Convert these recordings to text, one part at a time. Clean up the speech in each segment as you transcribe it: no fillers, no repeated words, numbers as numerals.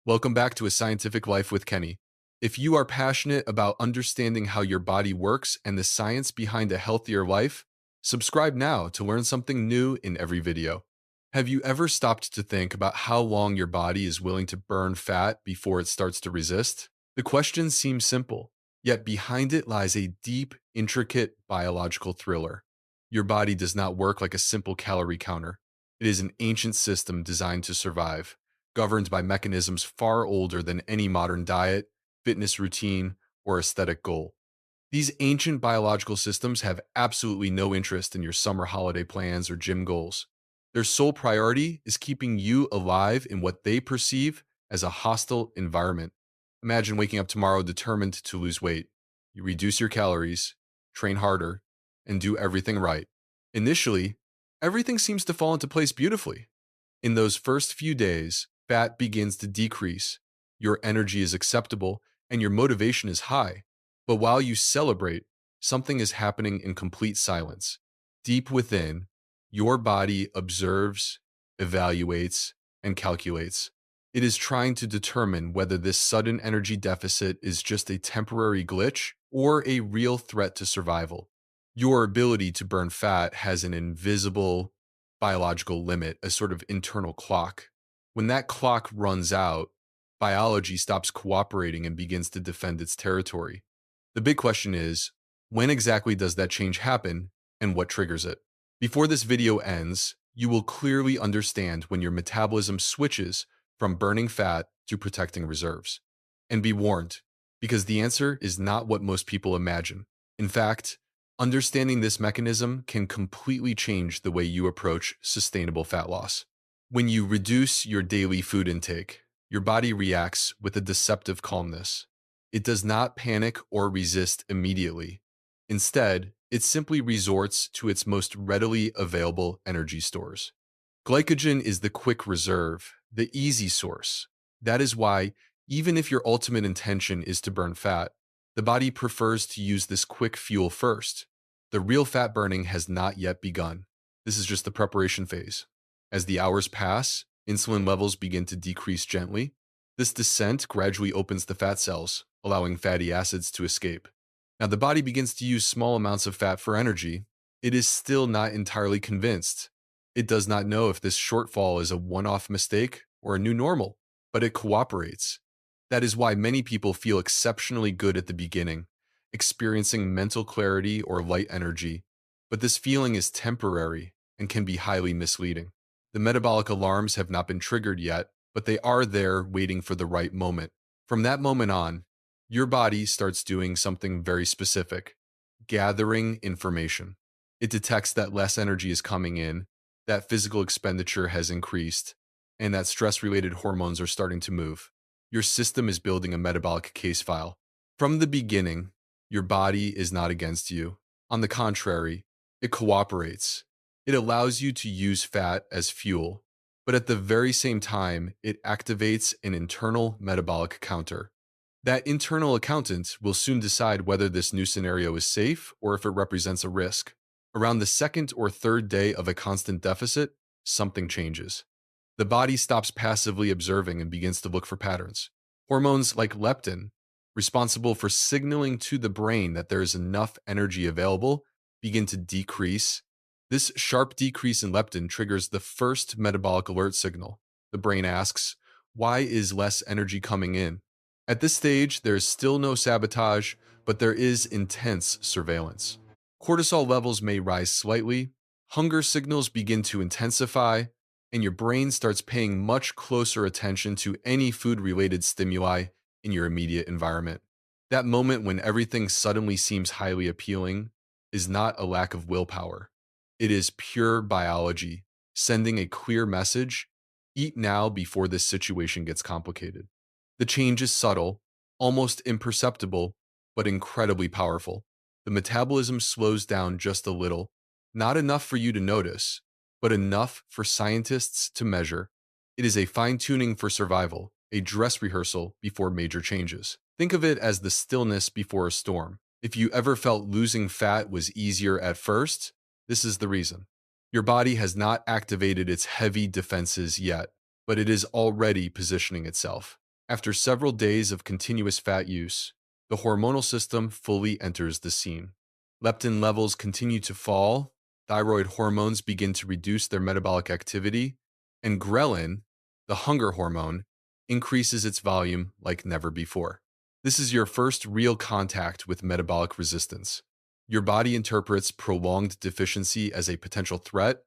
Welcome back to A Scientific Life with Kenny. If you are passionate about understanding how your body works and the science behind a healthier life, subscribe now to learn something new in every video. Have you ever stopped to think about how long your body is willing to burn fat before it starts to resist? The question seems simple, yet behind it lies a deep, intricate biological thriller. Your body does not work like a simple calorie counter. It is an ancient system designed to survive, governed by mechanisms far older than any modern diet, fitness routine, or aesthetic goal. These ancient biological systems have absolutely no interest in your summer holiday plans or gym goals. Their sole priority is keeping you alive in what they perceive as a hostile environment. Imagine waking up tomorrow determined to lose weight. You reduce your calories, train harder, and do everything right. Initially, everything seems to fall into place beautifully. In those first few days, fat begins to decrease, your energy is acceptable, and your motivation is high. But while you celebrate, something is happening in complete silence. Deep within, your body observes, evaluates, and calculates. It is trying to determine whether this sudden energy deficit is just a temporary glitch or a real threat to survival. Your ability to burn fat has an invisible biological limit, a sort of internal clock. When that clock runs out, biology stops cooperating and begins to defend its territory. The big question is, when exactly does that change happen and what triggers it? Before this video ends, you will clearly understand when your metabolism switches from burning fat to protecting reserves. And be warned, because the answer is not what most people imagine. In fact, understanding this mechanism can completely change the way you approach sustainable fat loss. When you reduce your daily food intake, your body reacts with a deceptive calmness. It does not panic or resist immediately. Instead, it simply resorts to its most readily available energy stores. Glycogen is the quick reserve, the easy source. That is why, even if your ultimate intention is to burn fat, the body prefers to use this quick fuel first. The real fat burning has not yet begun. This is just the preparation phase. As the hours pass, insulin levels begin to decrease gently. This descent gradually opens the fat cells, allowing fatty acids to escape. Now, the body begins to use small amounts of fat for energy. It is still not entirely convinced. It does not know if this shortfall is a one-off mistake or a new normal, but it cooperates. That is why many people feel exceptionally good at the beginning, experiencing mental clarity or light energy. But this feeling is temporary and can be highly misleading. The metabolic alarms have not been triggered yet, but they are there waiting for the right moment. From that moment on, your body starts doing something very specific, gathering information. It detects that less energy is coming in, that physical expenditure has increased, and that stress-related hormones are starting to move. Your system is building a metabolic case file. From the beginning, your body is not against you. On the contrary, it cooperates. It allows you to use fat as fuel, but at the very same time, it activates an internal metabolic counter. That internal accountant will soon decide whether this new scenario is safe or if it represents a risk. Around the second or third day of a constant deficit, something changes. The body stops passively observing and begins to look for patterns. Hormones like leptin, responsible for signaling to the brain that there is enough energy available, begin to decrease. This sharp decrease in leptin triggers the first metabolic alert signal. The brain asks, why is less energy coming in? At this stage, there is still no sabotage, but there is intense surveillance. Cortisol levels may rise slightly, hunger signals begin to intensify, and your brain starts paying much closer attention to any food-related stimuli in your immediate environment. That moment when everything suddenly seems highly appealing is not a lack of willpower. It is pure biology, sending a clear message: eat now before this situation gets complicated. The change is subtle, almost imperceptible, but incredibly powerful. The metabolism slows down just a little, not enough for you to notice, but enough for scientists to measure. It is a fine-tuning for survival, a dress rehearsal before major changes. Think of it as the stillness before a storm. If you ever felt losing fat was easier at first, this is the reason. Your body has not activated its heavy defenses yet, but it is already positioning itself. After several days of continuous fat use, the hormonal system fully enters the scene. Leptin levels continue to fall, thyroid hormones begin to reduce their metabolic activity, and ghrelin, the hunger hormone, increases its volume like never before. This is your first real contact with metabolic resistance. Your body interprets prolonged deficiency as a potential threat,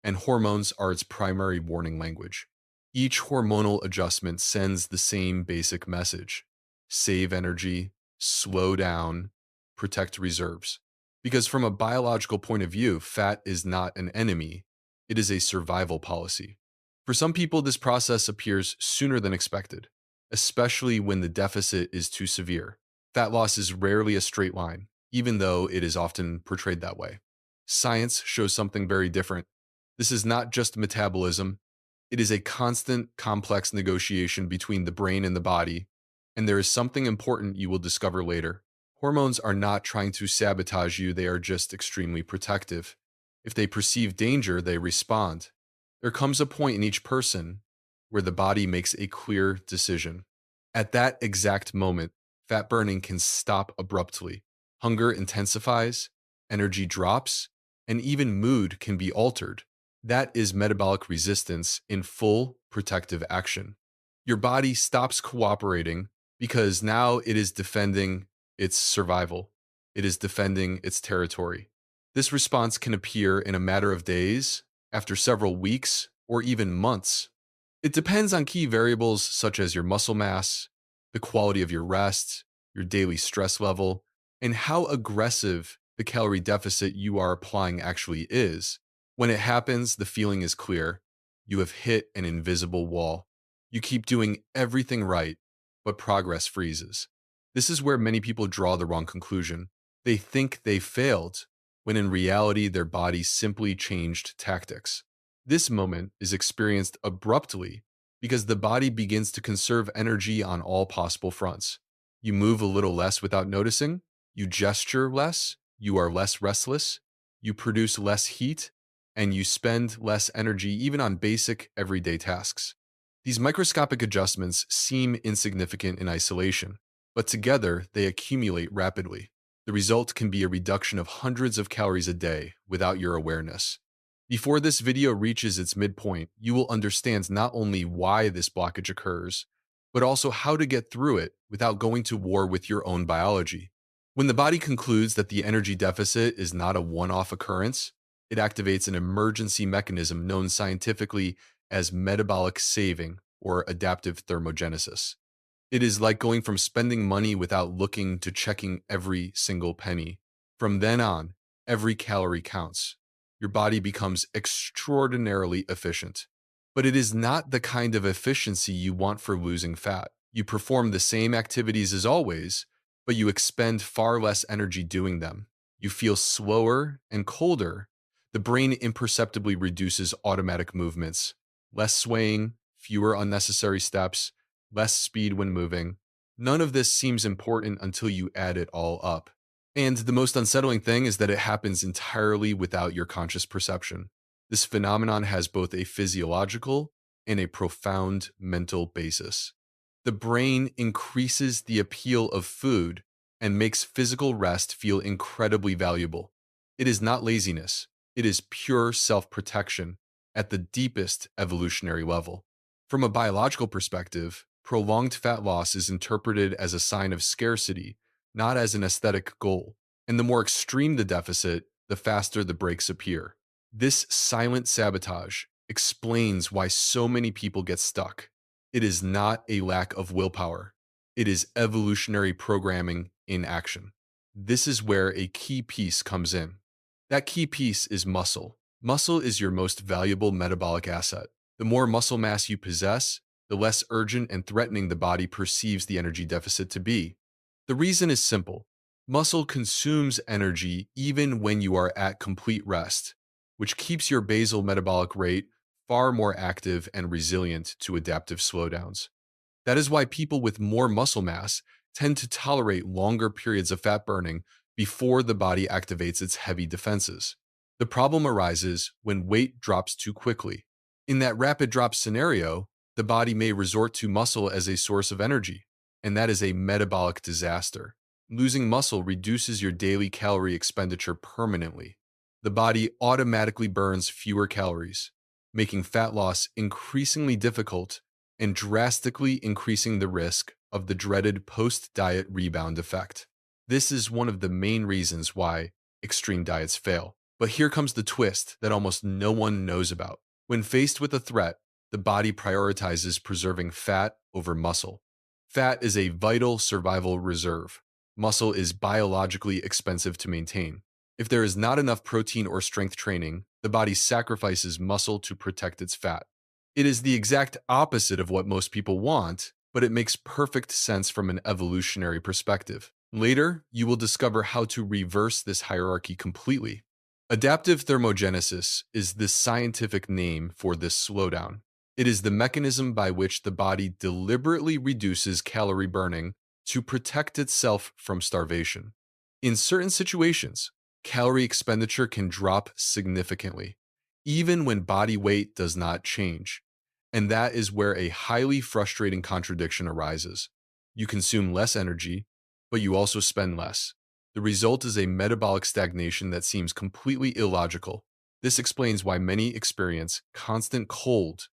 and hormones are its primary warning language. Each hormonal adjustment sends the same basic message: save energy, slow down, protect reserves. Because from a biological point of view, fat is not an enemy, it is a survival policy. For some people, this process appears sooner than expected, especially when the deficit is too severe. Fat loss is rarely a straight line, even though it is often portrayed that way. Science shows something very different. This is not just metabolism, it is a constant, complex negotiation between the brain and the body, and there is something important you will discover later. Hormones are not trying to sabotage you, they are just extremely protective. If they perceive danger, they respond. There comes a point in each person where the body makes a clear decision. At that exact moment, fat burning can stop abruptly. Hunger intensifies, energy drops, and even mood can be altered. That is metabolic resistance in full protective action. Your body stops cooperating because now it is defending its survival. It is defending its territory. This response can appear in a matter of days, after several weeks, or even months. It depends on key variables such as your muscle mass, the quality of your rest, your daily stress level, and how aggressive the calorie deficit you are applying actually is. When it happens, the feeling is clear. You have hit an invisible wall. You keep doing everything right, but progress freezes. This is where many people draw the wrong conclusion. They think they failed, when in reality their body simply changed tactics. This moment is experienced abruptly because the body begins to conserve energy on all possible fronts. You move a little less without noticing, you gesture less, you are less restless, you produce less heat, and you spend less energy even on basic everyday tasks. These microscopic adjustments seem insignificant in isolation, but together they accumulate rapidly. The result can be a reduction of hundreds of calories a day without your awareness. Before this video reaches its midpoint, you will understand not only why this blockage occurs, but also how to get through it without going to war with your own biology. When the body concludes that the energy deficit is not a one-off occurrence, it activates an emergency mechanism known scientifically as metabolic saving or adaptive thermogenesis. It is like going from spending money without looking to checking every single penny. From then on, every calorie counts. Your body becomes extraordinarily efficient. But it is not the kind of efficiency you want for losing fat. You perform the same activities as always, but you expend far less energy doing them. You feel slower and colder. The brain imperceptibly reduces automatic movements, less swaying, fewer unnecessary steps, less speed when moving. None of this seems important until you add it all up. And the most unsettling thing is that it happens entirely without your conscious perception. This phenomenon has both a physiological and a profound mental basis. The brain increases the appeal of food and makes physical rest feel incredibly valuable. It is not laziness. It is pure self-protection at the deepest evolutionary level. From a biological perspective, prolonged fat loss is interpreted as a sign of scarcity, not as an aesthetic goal. And the more extreme the deficit, the faster the breaks appear. This silent sabotage explains why so many people get stuck. It is not a lack of willpower. It is evolutionary programming in action. This is where a key piece comes in. That key piece is muscle. Muscle is your most valuable metabolic asset. The more muscle mass you possess, the less urgent and threatening the body perceives the energy deficit to be. The reason is simple. Muscle consumes energy even when you are at complete rest, which keeps your basal metabolic rate far more active and resilient to adaptive slowdowns. That is why people with more muscle mass tend to tolerate longer periods of fat burning before the body activates its heavy defenses. The problem arises when weight drops too quickly. In that rapid drop scenario, the body may resort to muscle as a source of energy, and that is a metabolic disaster. Losing muscle reduces your daily calorie expenditure permanently. The body automatically burns fewer calories, making fat loss increasingly difficult and drastically increasing the risk of the dreaded post-diet rebound effect. This is one of the main reasons why extreme diets fail. But here comes the twist that almost no one knows about. When faced with a threat, the body prioritizes preserving fat over muscle. Fat is a vital survival reserve. Muscle is biologically expensive to maintain. If there is not enough protein or strength training, the body sacrifices muscle to protect its fat. It is the exact opposite of what most people want, but it makes perfect sense from an evolutionary perspective. Later, you will discover how to reverse this hierarchy completely. Adaptive thermogenesis is the scientific name for this slowdown. It is the mechanism by which the body deliberately reduces calorie burning to protect itself from starvation. In certain situations, calorie expenditure can drop significantly, even when body weight does not change. And that is where a highly frustrating contradiction arises. You consume less energy, but you also spend less. The result is a metabolic stagnation that seems completely illogical. This explains why many experience constant cold.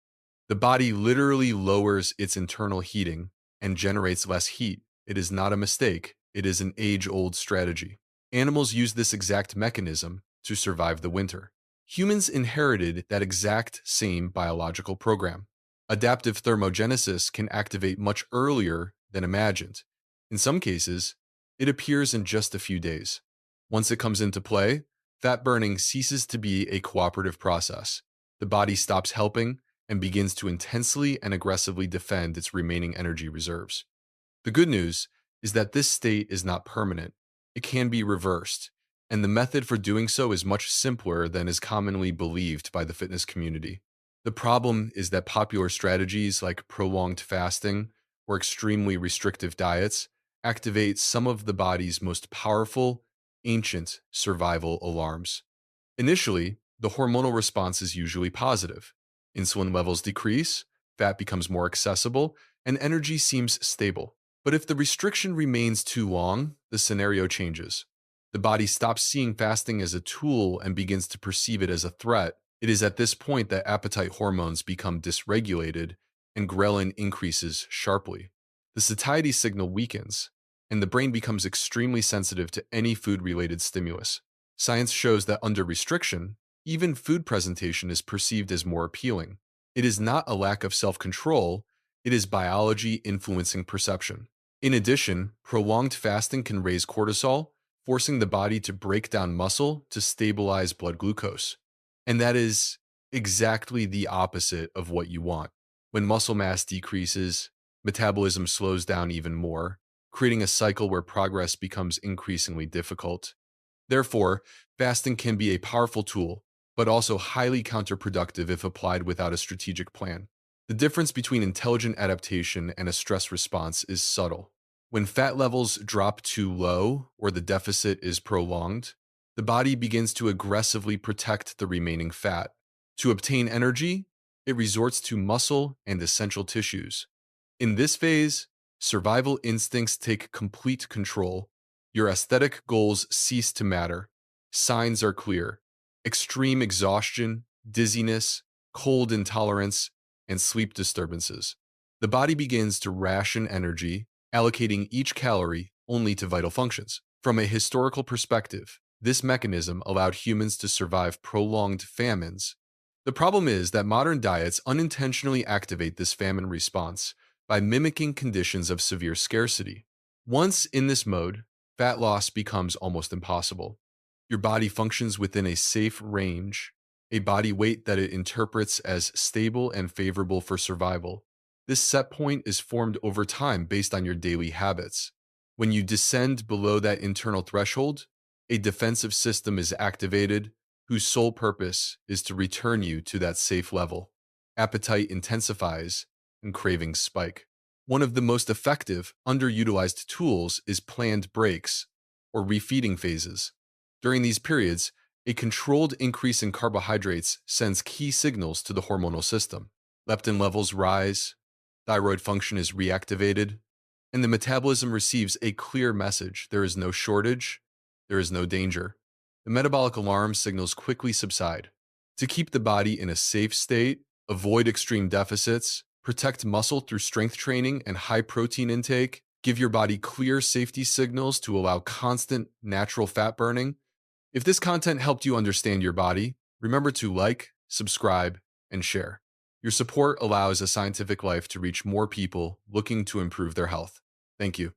The body literally lowers its internal heating and generates less heat. It is not a mistake, it is an age-old strategy. Animals use this exact mechanism to survive the winter. Humans inherited that exact same biological program. Adaptive thermogenesis can activate much earlier than imagined. In some cases, it appears in just a few days. Once it comes into play, fat burning ceases to be a cooperative process. The body stops helping and begins to intensely and aggressively defend its remaining energy reserves. The good news is that this state is not permanent. It can be reversed, and the method for doing so is much simpler than is commonly believed by the fitness community. The problem is that popular strategies like prolonged fasting or extremely restrictive diets activate some of the body's most powerful, ancient survival alarms. Initially, the hormonal response is usually positive. Insulin levels decrease, fat becomes more accessible, and energy seems stable. But if the restriction remains too long, the scenario changes. The body stops seeing fasting as a tool and begins to perceive it as a threat. It is at this point that appetite hormones become dysregulated and ghrelin increases sharply. The satiety signal weakens, and the brain becomes extremely sensitive to any food-related stimulus. Science shows that under restriction, even food presentation is perceived as more appealing. It is not a lack of self-control, it is biology influencing perception. In addition, prolonged fasting can raise cortisol, forcing the body to break down muscle to stabilize blood glucose. And that is exactly the opposite of what you want. When muscle mass decreases, metabolism slows down even more, creating a cycle where progress becomes increasingly difficult. Therefore, fasting can be a powerful tool, but also highly counterproductive if applied without a strategic plan. The difference between intelligent adaptation and a stress response is subtle. When fat levels drop too low or the deficit is prolonged, the body begins to aggressively protect the remaining fat. To obtain energy, it resorts to muscle and essential tissues. In this phase, survival instincts take complete control. Your aesthetic goals cease to matter. Signs are clear: extreme exhaustion, dizziness, cold intolerance, and sleep disturbances. The body begins to ration energy, allocating each calorie only to vital functions. From a historical perspective, this mechanism allowed humans to survive prolonged famines. The problem is that modern diets unintentionally activate this famine response by mimicking conditions of severe scarcity. Once in this mode, fat loss becomes almost impossible. Your body functions within a safe range, a body weight that it interprets as stable and favorable for survival. This set point is formed over time based on your daily habits. When you descend below that internal threshold, a defensive system is activated whose sole purpose is to return you to that safe level. Appetite intensifies and cravings spike. One of the most effective, underutilized tools is planned breaks, or refeeding phases. During these periods, a controlled increase in carbohydrates sends key signals to the hormonal system. leptin levels rise, thyroid function is reactivated, and the metabolism receives a clear message. There is no shortage, there is no danger. The metabolic alarm signals quickly subside. To keep the body in a safe state, avoid extreme deficits, protect muscle through strength training and high protein intake, give your body clear safety signals to allow constant natural fat burning. If this content helped you understand your body, remember to like, subscribe, and share. Your support allows a scientific life to reach more people looking to improve their health. Thank you.